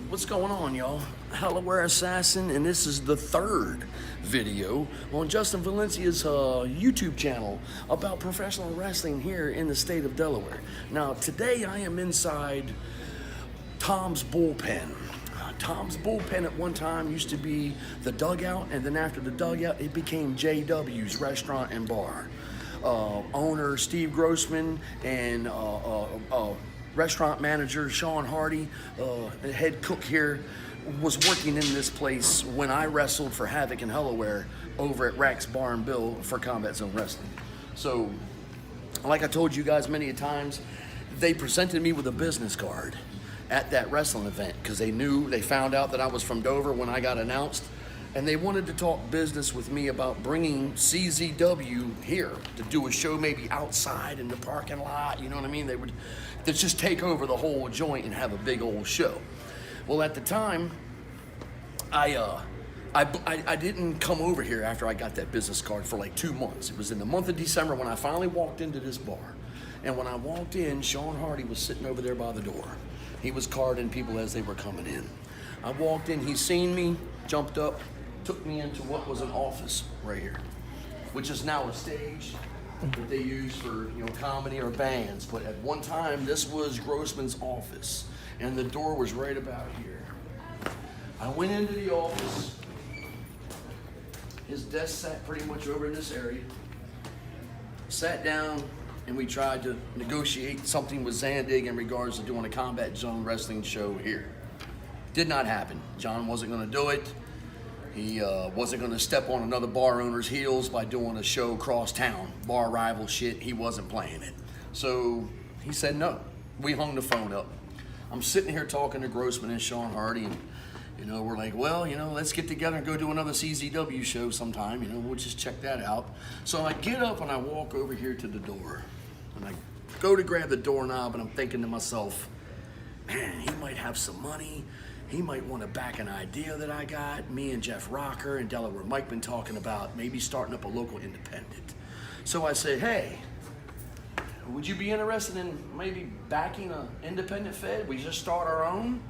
What's going on, y'all? Delaware Assassin, and this is the third video on Justin Valencia's YouTube channel about professional wrestling here in the state of Delaware. Now, today I am inside Tom's Bullpen. Tom's Bullpen at one time used to be the Dugout, and then after the Dugout, it became JW's Restaurant and Bar. Owner Steve Grossman and restaurant manager Sean Hardy, the head cook here, was working in this place when I wrestled for Havoc and Delaware over at Rack's Bar and Bill for Combat Zone Wrestling. So, like I told you guys many a times, they presented me with a business card at that wrestling event because they found out that I was from Dover when I got announced, and they wanted to talk business with me about bringing CZW here to do a show maybe outside in the parking lot, you know what I mean? They would just take over the whole joint and have a big old show. Well, at the time, I didn't come over here after I got that business card for like 2 months. It was in the month of December when I finally walked into this bar. And when I walked in, Sean Hardy was sitting over there by the door. He was carding people as they were coming in. I walked in, he seen me, jumped up, took me into what was an office right here, which is now a stage that they use for comedy or bands. But at one time, this was Grossman's office, and the door was right about here. I went into the office. His desk sat pretty much over in this area. Sat down, and we tried to negotiate something with Zandig in regards to doing a Combat Zone Wrestling show here. Did not happen. John wasn't going to do it. He wasn't going to step on another bar owner's heels by doing a show across town. Bar rival shit, he wasn't playing it. So he said no. We hung the phone up. I'm sitting here talking to Grossman and Sean Hardy, and we're like, well, let's get together and go do another CZW show sometime. We'll just check that out. So I get up and I walk over here to the door. And I go to grab the doorknob, and I'm thinking to myself, man, he might have some money. He might want to back an idea that I got. Me and Jeff Rocker and Delaware Mike been talking about maybe starting up a local independent. So I said, hey, would you be interested in maybe backing an independent fed? We just start our own?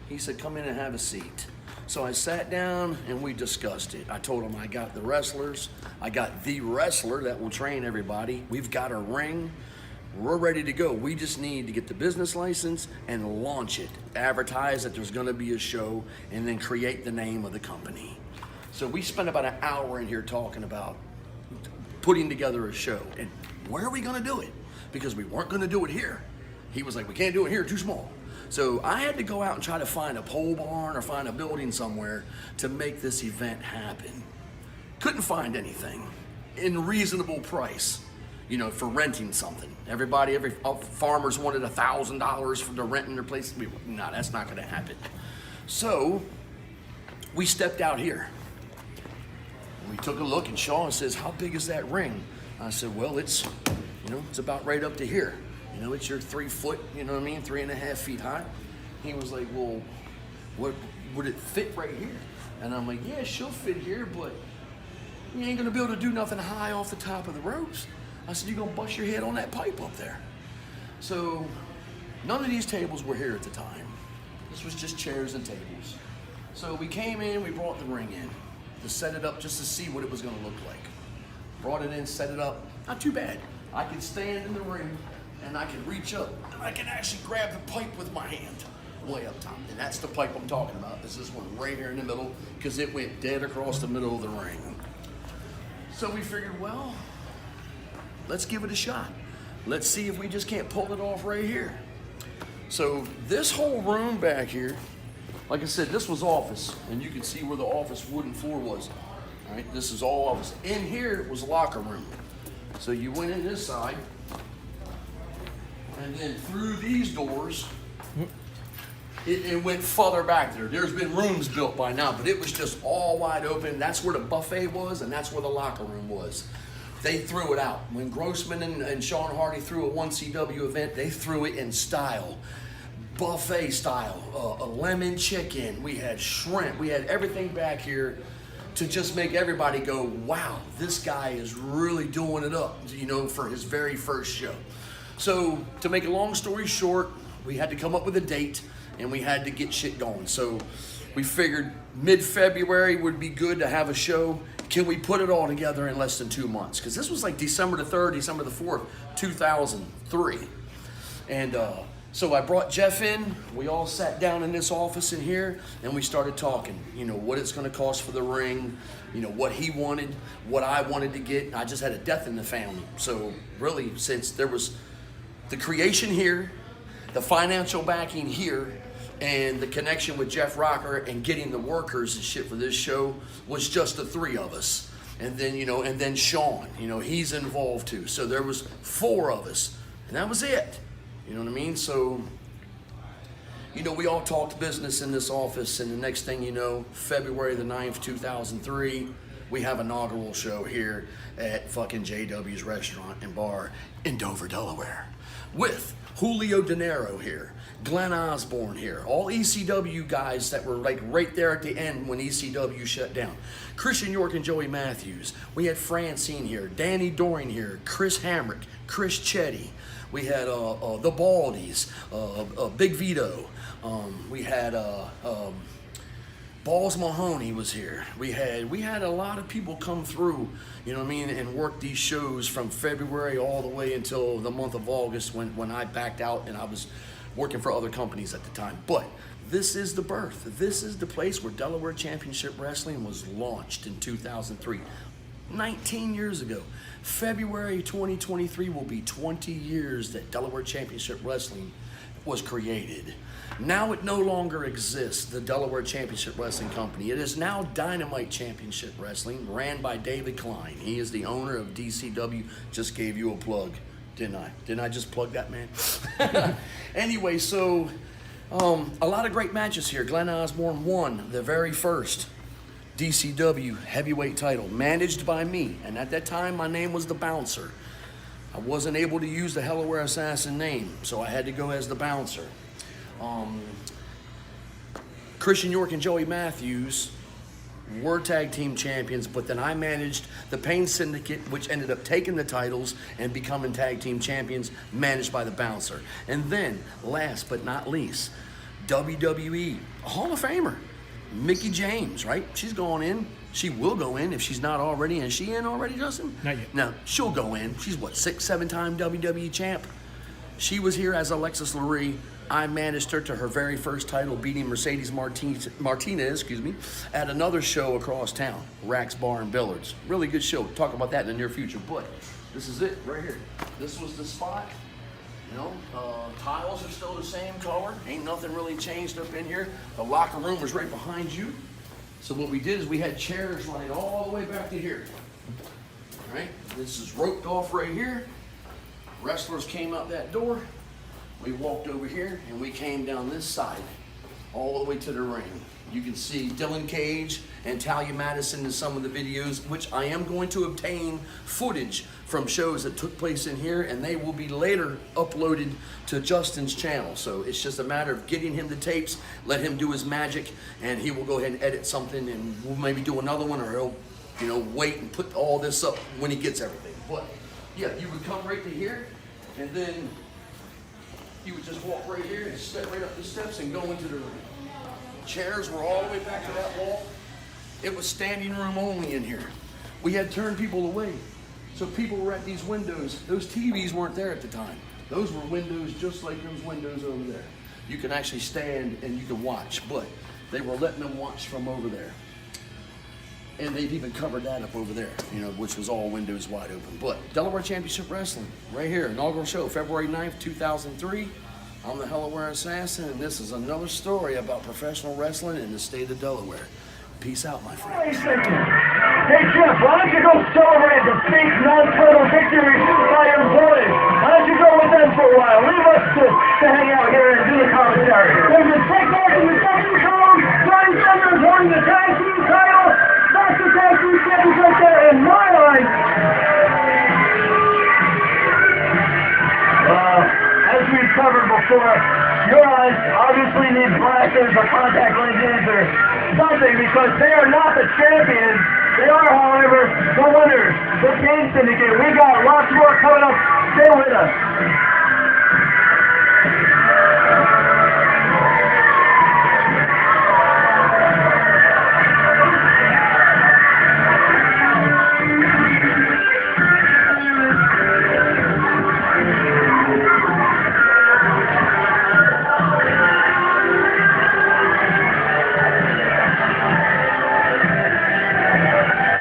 He said, come in and have a seat. So I sat down and we discussed it. I told him I got the wrestlers. I got the wrestler that will train everybody. We've got a ring. We're ready to go. We just need to get the business license and launch it. Advertise that there's going to be a show, and then create the name of the company. So we spent about an hour in here talking about putting together a show. And where are we going to do it? Because we weren't going to do it here. He was like, we can't do it here, too small. So I had to go out and try to find a pole barn or find a building somewhere to make this event happen. Couldn't find anything in reasonable price. For renting something. Every farmers wanted $1,000 for the renting their place. No, that's not going to happen. So we stepped out here. We took a look, and Sean says, how big is that ring? I said, well, it's about right up to here. It's your 3 foot, 3.5 feet high. He was like, well, what would it fit right here? And I'm like, yeah, she'll fit here, but you ain't going to be able to do nothing high off the top of the ropes. I said, you're going to bust your head on that pipe up there. So none of these tables were here at the time. This was just chairs and tables. So we came in, we brought the ring in to set it up just to see what it was going to look like. Brought it in, set it up. Not too bad. I could stand in the ring, and I could reach up, and I can actually grab the pipe with my hand way up top. And that's the pipe I'm talking about. This is one right here in the middle, because it went dead across the middle of the ring. So we figured, well, let's give it a shot. Let's see if we just can't pull it off right here. So this whole room back here, like I said, this was office, and you can see where the office wooden floor was. All right, this is all office. In here was locker room. So you went in this side, and then through these doors, it went further back there. There's been rooms built by now, but it was just all wide open. That's where the buffet was, and that's where the locker room was. They threw it out. When Grossman and Sean Hardy threw a 1CW event, they threw it in style. Buffet style, a lemon chicken. We had shrimp. We had everything back here to just make everybody go, wow, this guy is really doing it up, for his very first show. So to make a long story short, we had to come up with a date, and we had to get shit going. So we figured mid-February would be good to have a show. Can we put it all together in less than 2 months? Because this was like December the 3rd, December the 4th, 2003. And so I brought Jeff in. We all sat down in this office in here, and we started talking, you know, what it's going to cost for the ring, you know, what he wanted, what I wanted to get. I just had a death in the family. So really, since there was the creation here, the financial backing here, and the connection with Jeff Rocker and getting the workers and shit for this show was just the three of us. And then, you know, and then Sean, you know, he's involved too. So there was 4 of us, and that was it. You know what I mean? So, you know, we all talked business in this office, and the next thing you know, February the 9th, 2003, we have an inaugural show here at fucking JW's Restaurant and Bar in Dover, Delaware, with Julio De Niro here, Glenn Osborne here, all ECW guys that were like right there at the end when ECW shut down. Christian York and Joey Matthews. We had Francine here, Danny Doring here, Chris Hamrick, Chris Chetty. We had the Baldies, Big Vito. We had Balls Mahoney was here. We had a lot of people come through, you know what I mean, and work these shows from February all the way until the month of August when I backed out and I was working for other companies at the time. But this is the birth. This is the place where Delaware Championship Wrestling was launched in 2003. 19 years ago. February 2023 will be 20 years that Delaware Championship Wrestling was created. Now it no longer exists, the Delaware Championship Wrestling Company. It is now Dynamite Championship Wrestling, ran by David Klein. He is the owner of DCW. Just gave you a plug, didn't I? Didn't I just plug that, man? Anyway, so a lot of great matches here. Glenn Osborne won the very first DCW heavyweight title, managed by me. And at that time, my name was the Bouncer. I wasn't able to use the Delaware Assassin name, so I had to go as the Bouncer. Christian York and Joey Matthews were tag team champions, but then I managed the Pain Syndicate, which ended up taking the titles and becoming tag team champions, managed by the Bouncer. And then, last but not least, WWE, a Hall of Famer, Mickie James, right? She's going in. She will go in if she's not already. Is she in already, Justin? Not yet. No, she'll go in. She's what, 6, 7-time WWE champ? She was here as Alexis Lurie. I managed her to her very first title, beating Mercedes Martinez, at another show across town, Rack's Bar and Billards. Really good show. Talk about that in the near future. But this is it right here. This was the spot. You know, tiles are still the same color. Ain't nothing really changed up in here. The locker room was right behind you. So what we did is we had chairs running all the way back to here. All right, this is roped off right here. Wrestlers came out that door. We walked over here and we came down this side all the way to the ring. You can see Dylan Cage and Talia Madison in some of the videos, which I am going to obtain footage from shows that took place in here, and they will be later uploaded to Justin's channel. So it's just a matter of getting him the tapes, let him do his magic, and he will go ahead and edit something, and we'll maybe do another one, or he'll, you know, wait and put all this up when he gets everything. But yeah, you would come right to here, and then you would just walk right here and step right up the steps and go into the room. Chairs were all the way back to that wall. It was standing room only in here. We had turned people away. So people were at these windows. Those TVs weren't there at the time. Those were windows just like those windows over there. You can actually stand and you can watch, but they were letting them watch from over there. And they've even covered that up over there, you know, which was all windows wide open. But Delaware Championship Wrestling, right here, inaugural show, February 9th, 2003. I'm the Delaware Assassin, and this is another story about professional wrestling in the state of Delaware. Peace out, my friend. Hey, Jeff, why don't you go celebrate the big non-title victory by your boys? Why don't you go with them for a while? Leave us to hang out here and do the commentary. There's a tag match in the second show. Johnny Thunder is holding the tag team title. That's the tag team champions right there in my line. As we've covered before, your eyes obviously need glasses or contact lenses or something, because they are not the champions. They are, however, the winners, the Pain Syndicate. We got lots more coming up. Stay with us.